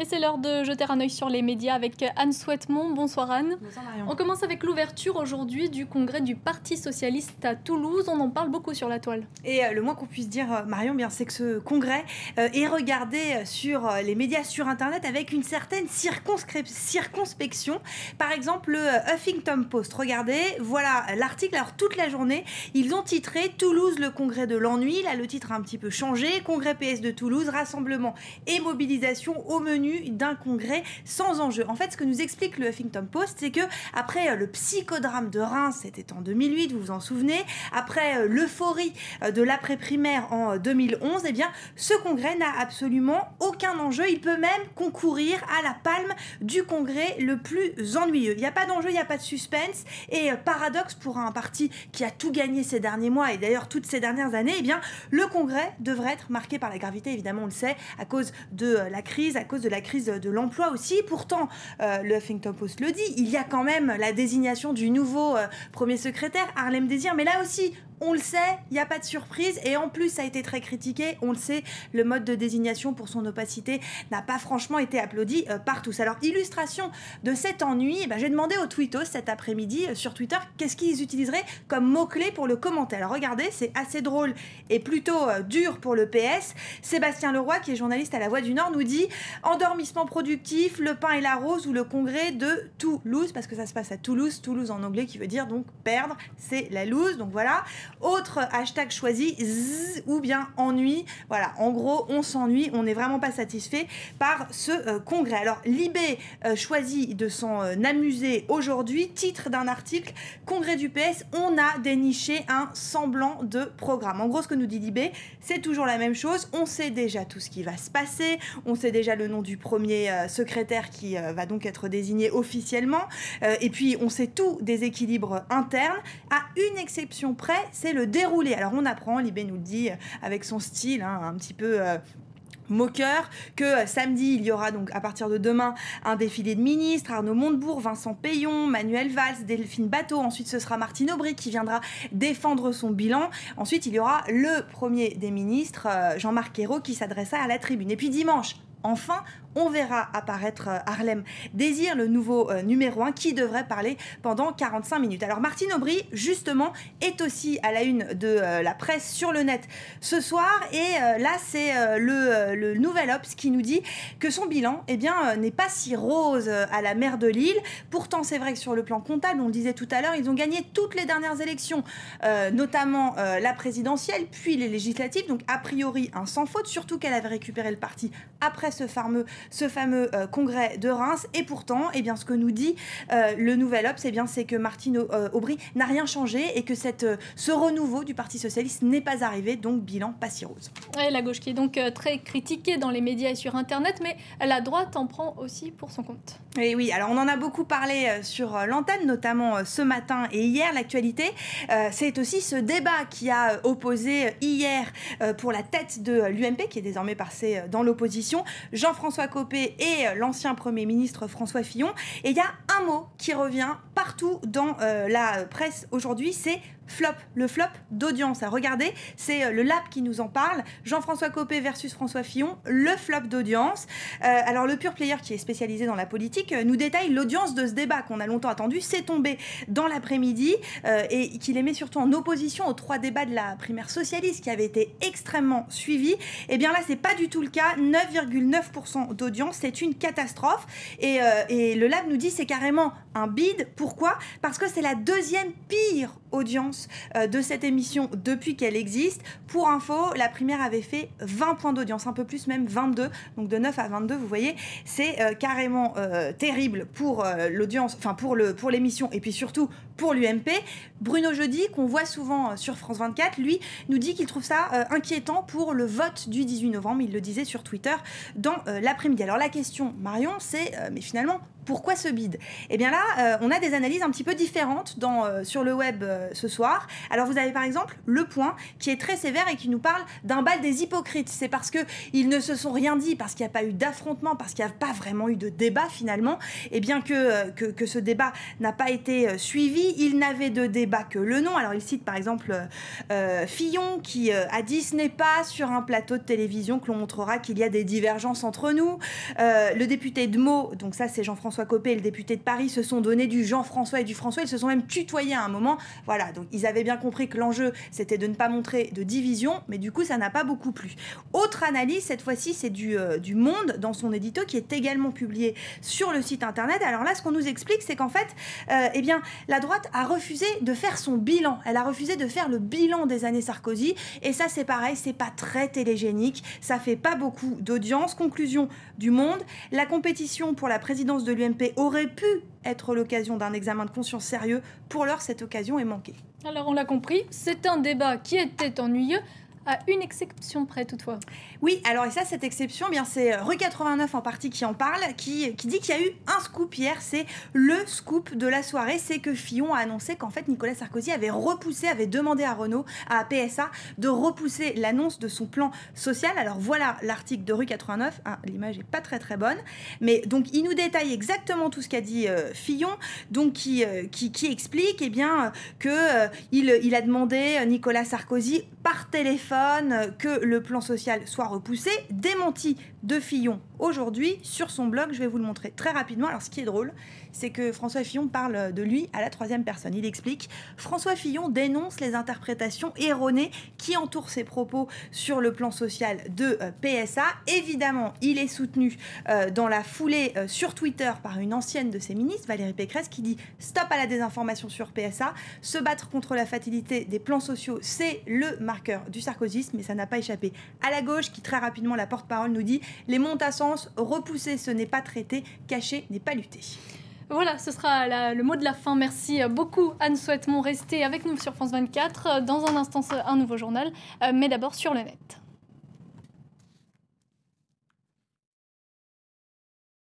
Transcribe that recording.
Et c'est l'heure de jeter un œil sur les médias avec Anne Souhaitemont. Bonsoir Anne. Bonsoir Marion. On commence avec l'ouverture aujourd'hui du congrès du Parti Socialiste à Toulouse. On en parle beaucoup sur la toile. Et le moins qu'on puisse dire, Marion, bien, c'est que ce congrès est regardé sur les médias, sur Internet, avec une certaine circonspection. Par exemple, le Huffington Post. Regardez, voilà l'article. Alors, toute la journée, ils ont titré « Toulouse, le congrès de l'ennui ». Là, le titre a un petit peu changé. « Congrès PS de Toulouse, rassemblement et mobilisation au menu d'un congrès sans enjeu ». En fait, ce que nous explique le Huffington Post, c'est que après le psychodrame de Reims, c'était en 2008, vous vous en souvenez, après l'euphorie de l'après-primaire en 2011, eh bien, ce congrès n'a absolument aucun enjeu. Il peut même concourir à la palme du congrès le plus ennuyeux. Il n'y a pas d'enjeu, il n'y a pas de suspense. Et paradoxe pour un parti qui a tout gagné ces derniers mois et d'ailleurs toutes ces dernières années, eh bien, le congrès devrait être marqué par la gravité, évidemment, on le sait, à cause de la crise, à cause de la crise de l'emploi aussi. Pourtant, le Huffington Post le dit, il y a quand même la désignation du nouveau premier secrétaire, Harlem Désir, mais là aussi, on le sait, il n'y a pas de surprise et en plus ça a été très critiqué, on le sait, le mode de désignation pour son opacité n'a pas franchement été applaudi par tous. Alors illustration de cet ennui, j'ai demandé aux tweetos cet après-midi sur Twitter qu'est-ce qu'ils utiliseraient comme mot-clé pour le commenter. Alors regardez, c'est assez drôle et plutôt dur pour le PS. Sébastien Leroy, qui est journaliste à La Voix du Nord, nous dit « Endormissement productif, le pain et la rose ou le congrès de Toulouse », parce que ça se passe à Toulouse, Toulouse en anglais qui veut dire donc perdre, c'est la loose, donc voilà. Autre hashtag choisi, zzz, ou bien ennui. Voilà, en gros, on s'ennuie, on n'est vraiment pas satisfait par ce congrès. Alors, Libé choisit de s'en amuser aujourd'hui. Titre d'un article, Congrès du PS, on a déniché un semblant de programme. En gros, ce que nous dit Libé, c'est toujours la même chose. On sait déjà tout ce qui va se passer. On sait déjà le nom du premier secrétaire qui va donc être désigné officiellement. Et puis, on sait tout des équilibres internes. À une exception près, c'est le déroulé. Alors on apprend, Libé nous le dit avec son style un petit peu moqueur, que samedi il y aura donc à partir de demain un défilé de ministres, Arnaud Montebourg, Vincent Peillon, Manuel Valls, Delphine Batho, ensuite ce sera Martine Aubry qui viendra défendre son bilan, ensuite il y aura le premier des ministres, Jean-Marc Ayrault, qui s'adressa à la tribune. Et puis dimanche, enfin, on verra apparaître Harlem Désir, le nouveau numéro 1, qui devrait parler pendant 45 minutes. Alors Martine Aubry, justement, est aussi à la une de la presse sur le net ce soir. Et là, c'est le Nouvel Obs qui nous dit que son bilan n'est pas si rose à la mer de Lille. Pourtant, c'est vrai que sur le plan comptable, on le disait tout à l'heure, ils ont gagné toutes les dernières élections, notamment la présidentielle, puis les législatives. Donc, a priori, un sans faute, surtout qu'elle avait récupéré le parti après ce fameux congrès de Reims. Et pourtant, ce que nous dit le Nouvel Obs, c'est que Martine Aubry n'a rien changé et que ce renouveau du Parti Socialiste n'est pas arrivé, donc bilan pas si rose. Et la gauche qui est donc très critiquée dans les médias et sur Internet, mais la droite en prend aussi pour son compte. Et oui, alors on en a beaucoup parlé sur l'antenne, notamment ce matin et hier. L'actualité, c'est aussi ce débat qui a opposé hier pour la tête de l'UMP, qui est désormais passé dans l'opposition, Jean-François Copé et l'ancien Premier ministre François Fillon. Et il y a un mot qui revient partout dans la presse aujourd'hui, c'est flop, le flop d'audience. Regardez, c'est le Lab qui nous en parle. Jean-François Copé versus François Fillon, le flop d'audience. Alors le Pure Player, qui est spécialisé dans la politique, nous détaille l'audience de ce débat qu'on a longtemps attendu. C'est tombé dans l'après-midi et qui les met surtout en opposition aux 3 débats de la primaire socialiste qui avaient été extrêmement suivis. Et bien là, c'est pas du tout le cas. 9,9% d'audience, c'est une catastrophe. Et le Lab nous dit c'est carrément un bide. Pourquoi ? Parce que c'est la deuxième pire audience de cette émission depuis qu'elle existe. Pour info, la primaire avait fait 20 points d'audience, un peu plus même 22, donc de 9 à 22, vous voyez, c'est carrément terrible pour l'audience, enfin pour l'émission et puis surtout pour l'UMP. Bruno Jeudi, qu'on voit souvent sur France 24, lui nous dit qu'il trouve ça inquiétant pour le vote du 18 novembre, il le disait sur Twitter dans l'après-midi. Alors la question, Marion, c'est mais finalement, pourquoi ce bide ? Eh bien là, on a des analyses un petit peu différentes sur le web ce soir. Alors vous avez par exemple Le Point qui est très sévère et qui nous parle d'un bal des hypocrites. C'est parce qu'ils ne se sont rien dit, parce qu'il n'y a pas eu d'affrontement, parce qu'il n'y a pas vraiment eu de débat finalement, et bien que ce débat n'a pas été suivi. il n'avait de débat que le nom. Alors il cite par exemple Fillon qui a dit « Ce n'est pas sur un plateau de télévision que l'on montrera qu'il y a des divergences entre nous ». Le député de Meaux, donc ça c'est Jean-François Copé, et le député de Paris se sont donné du Jean-François et du François. Ils se sont même tutoyés à un moment. Voilà, donc ils avaient bien compris que l'enjeu c'était de ne pas montrer de division, mais du coup ça n'a pas beaucoup plu. Autre analyse, cette fois-ci c'est du Monde dans son édito qui est également publié sur le site internet. Alors là ce qu'on nous explique c'est qu'en fait eh bien, la droite a refusé de faire son bilan. Elle a refusé de faire le bilan des années Sarkozy. Et ça, c'est pareil, c'est pas très télégénique. Ça fait pas beaucoup d'audience. Conclusion du Monde. La compétition pour la présidence de l'UMP aurait pu être l'occasion d'un examen de conscience sérieux. Pour l'heure, cette occasion est manquée. Alors, on l'a compris, c'est un débat qui était ennuyeux. À une exception près toutefois. Oui, alors et ça, cette exception, bien c'est Rue 89 en partie qui en parle, qui dit qu'il y a eu un scoop hier, c'est le scoop de la soirée, c'est que Fillon a annoncé qu'en fait Nicolas Sarkozy avait demandé à Renault, à PSA, de repousser l'annonce de son plan social. Alors voilà l'article de Rue 89, l'image est pas très bonne, mais donc il nous détaille exactement tout ce qu'a dit Fillon, donc qui explique eh bien, qu'il a demandé Nicolas Sarkozy par téléphone que le plan social soit repoussé. Démenti de Fillon aujourd'hui sur son blog. Je vais vous le montrer très rapidement. Alors, ce qui est drôle, c'est que François Fillon parle de lui à la troisième personne. Il explique « François Fillon dénonce les interprétations erronées qui entourent ses propos sur le plan social de PSA. Évidemment, il est soutenu dans la foulée sur Twitter par une ancienne de ses ministres, Valérie Pécresse, qui dit « Stop à la désinformation sur PSA. Se battre contre la fatalité des plans sociaux, c'est le marqueur du sarkozysme. » Mais ça n'a pas échappé à la gauche qui, très rapidement, la porte-parole nous dit « Les montes à sens, repousser, ce n'est pas traiter, cacher n'est pas lutter. » Voilà, ce sera le mot de la fin. Merci beaucoup Anne Souhaitemont. Restez avec nous sur France 24. Dans un instant, un nouveau journal, mais d'abord sur le net.